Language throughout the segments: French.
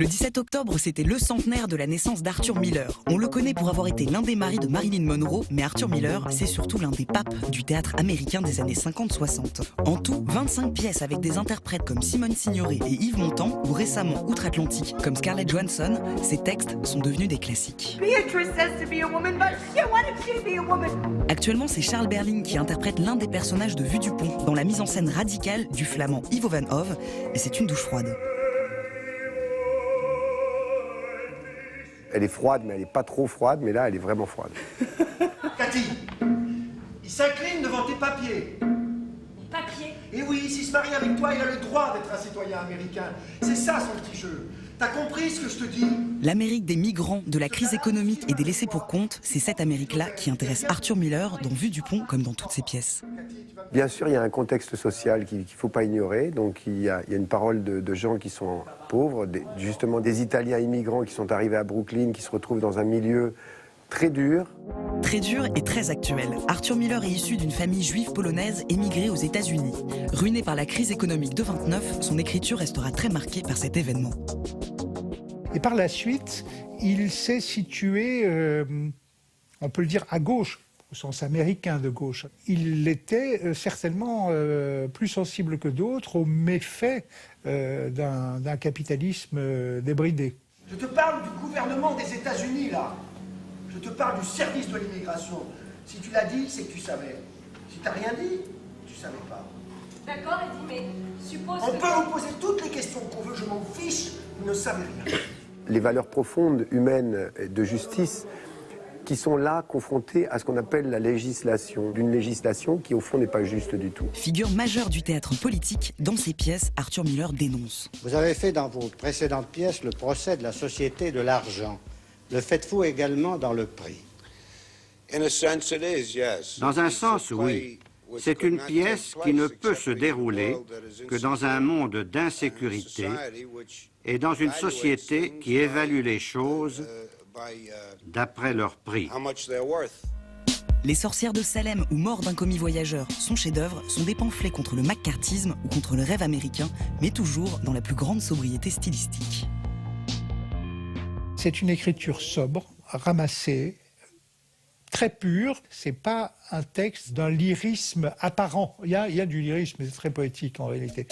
Le 17 octobre, c'était le centenaire de la naissance d'Arthur Miller. On le connaît pour avoir été l'un des maris de Marilyn Monroe, mais Arthur Miller, c'est surtout l'un des papes du théâtre américain des années 50-60. En tout, 25 pièces avec des interprètes comme Simone Signoret et Yves Montand, ou récemment outre-Atlantique comme Scarlett Johansson, ces textes sont devenus des classiques. Actuellement, c'est Charles Berling qui interprète l'un des personnages de Vue du Pont, dans la mise en scène radicale du flamand Ivo van Hove, et c'est une douche froide. Elle est froide, mais elle n'est pas trop froide, mais là, elle est vraiment froide. Cathy, il s'incline devant tes papiers. Mes papiers? Et oui, s'il se marie avec toi, il a le droit d'être un citoyen américain. C'est ça son petit jeu. T'as compris ce que je te dis? L'Amérique des migrants, de la crise économique et des laissés-pour-compte, c'est cette Amérique-là qui intéresse Arthur Miller dans Vue du Pont comme dans toutes ses pièces. Bien sûr, il y a un contexte social qu'il ne faut pas ignorer. Donc il y a une parole de gens qui sont pauvres, justement des Italiens immigrants qui sont arrivés à Brooklyn, qui se retrouvent dans un milieu très dur. Très dur et très actuel. Arthur Miller est issu d'une famille juive polonaise émigrée aux États-Unis. Ruiné par la crise économique de 29, son écriture restera très marquée par cet événement. Et par la suite, il s'est situé, on peut le dire, à gauche, au sens américain de gauche. Il était certainement plus sensible que d'autres aux méfaits d'un capitalisme débridé. Je te parle du gouvernement des États-Unis, là. Je te parle du service de l'immigration. Si tu l'as dit, c'est que tu savais. Si t'as rien dit, tu savais pas. D'accord, Eddie, mais suppose On que... peut vous poser toutes les questions qu'on veut, je m'en fiche, vous ne savez rien. Les valeurs profondes, humaines, de justice, qui sont là confrontées à ce qu'on appelle la législation, d'une législation qui au fond n'est pas juste du tout. Figure majeure du théâtre politique, dans ses pièces, Arthur Miller dénonce. Vous avez fait dans vos précédentes pièces le procès de la société de l'argent. Le faites-vous également dans le prix? Dans un sens, oui. C'est une pièce qui ne peut se dérouler que dans un monde d'insécurité et dans une société qui évalue les choses d'après leur prix. Les sorcières de Salem ou Mort d'un commis voyageur, son chef-d'œuvre, sont des pamphlets contre le macartisme ou contre le rêve américain, mais toujours dans la plus grande sobriété stylistique. C'est une écriture sobre, ramassée, très pure. C'est pas un texte d'un lyrisme apparent. Il y a du lyrisme, mais c'est très poétique en réalité.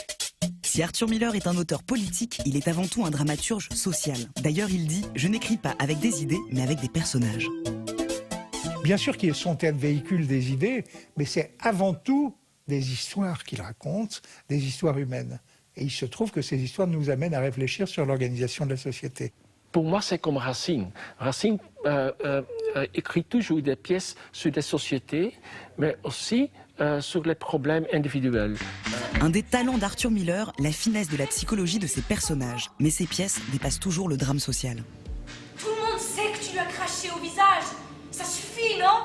Si Arthur Miller est un auteur politique, il est avant tout un dramaturge social. D'ailleurs, il dit « Je n'écris pas avec des idées, mais avec des personnages ». Bien sûr que son théâtre véhicule des idées, mais c'est avant tout des histoires qu'il raconte, des histoires humaines. Et il se trouve que ces histoires nous amènent à réfléchir sur l'organisation de la société. Pour moi, c'est comme Racine. Racine écrit toujours des pièces sur des sociétés, mais aussi sur les problèmes individuels. Un des talents d'Arthur Miller, la finesse de la psychologie de ses personnages. Mais ses pièces dépassent toujours le drame social. Tout le monde sait que tu lui as craché au visage. Ça suffit, non?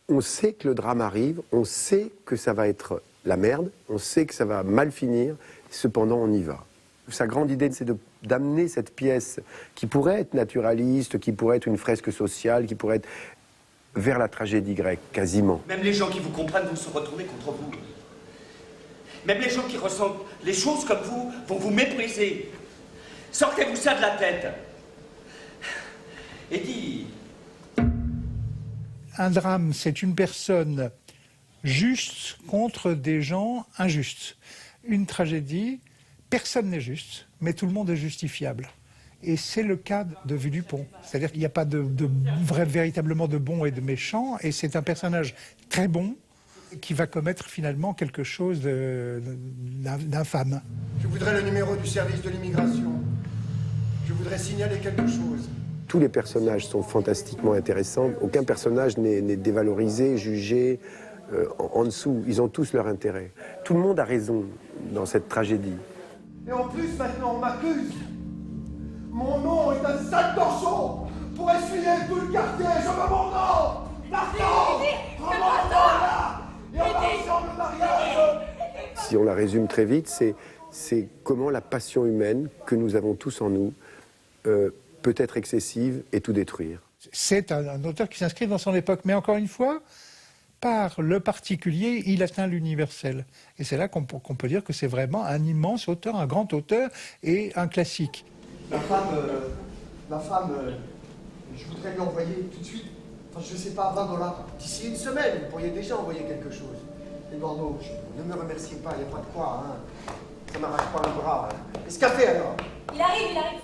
On sait que le drame arrive, on sait que ça va être la merde, on sait que ça va mal finir, cependant on y va. Sa grande idée, c'est d'amener cette pièce qui pourrait être naturaliste, qui pourrait être une fresque sociale, qui pourrait être vers la tragédie grecque, quasiment. Même les gens qui vous comprennent vont se retourner contre vous. Même les gens qui ressentent les choses comme vous vont vous mépriser. Sortez-vous ça de la tête. Eddie. Un drame, c'est une personne juste contre des gens injustes. Une tragédie, personne n'est juste, mais tout le monde est justifiable. Et c'est le cas de Vue du Pont. C'est-à-dire qu'il n'y a pas véritablement de bons et de méchants, et c'est un personnage très bon qui va commettre finalement quelque chose d'infâme. Je voudrais le numéro du service de l'immigration. Je voudrais signaler quelque chose. Tous les personnages sont fantastiquement intéressants. Aucun personnage n'est dévalorisé, jugé en dessous. Ils ont tous leur intérêt. Tout le monde a raison dans cette tragédie. Et en plus, maintenant, on m'accuse. Mon nom est un sale torchon. Pour essuyer tout le quartier, je veux mon nom. Maintenant, prends mon nom là. Et on va ensemble le mariage. Si on la résume très vite, c'est comment la passion humaine que nous avons tous en nous peut être excessive et tout détruire. C'est un auteur qui s'inscrit dans son époque, mais encore une fois, par le particulier, il atteint l'universel. Et c'est là qu'on peut dire que c'est vraiment un immense auteur, un grand auteur et un classique. Ma femme, je voudrais lui envoyer tout de suite, enfin je sais pas, $20. D'ici une semaine, vous pourriez déjà envoyer quelque chose. Eduardo, ne me remerciez pas, il n'y a pas de quoi, hein. Ça m'arrache pas le bras. Hein. Et ce café alors? Il arrive, il arrive.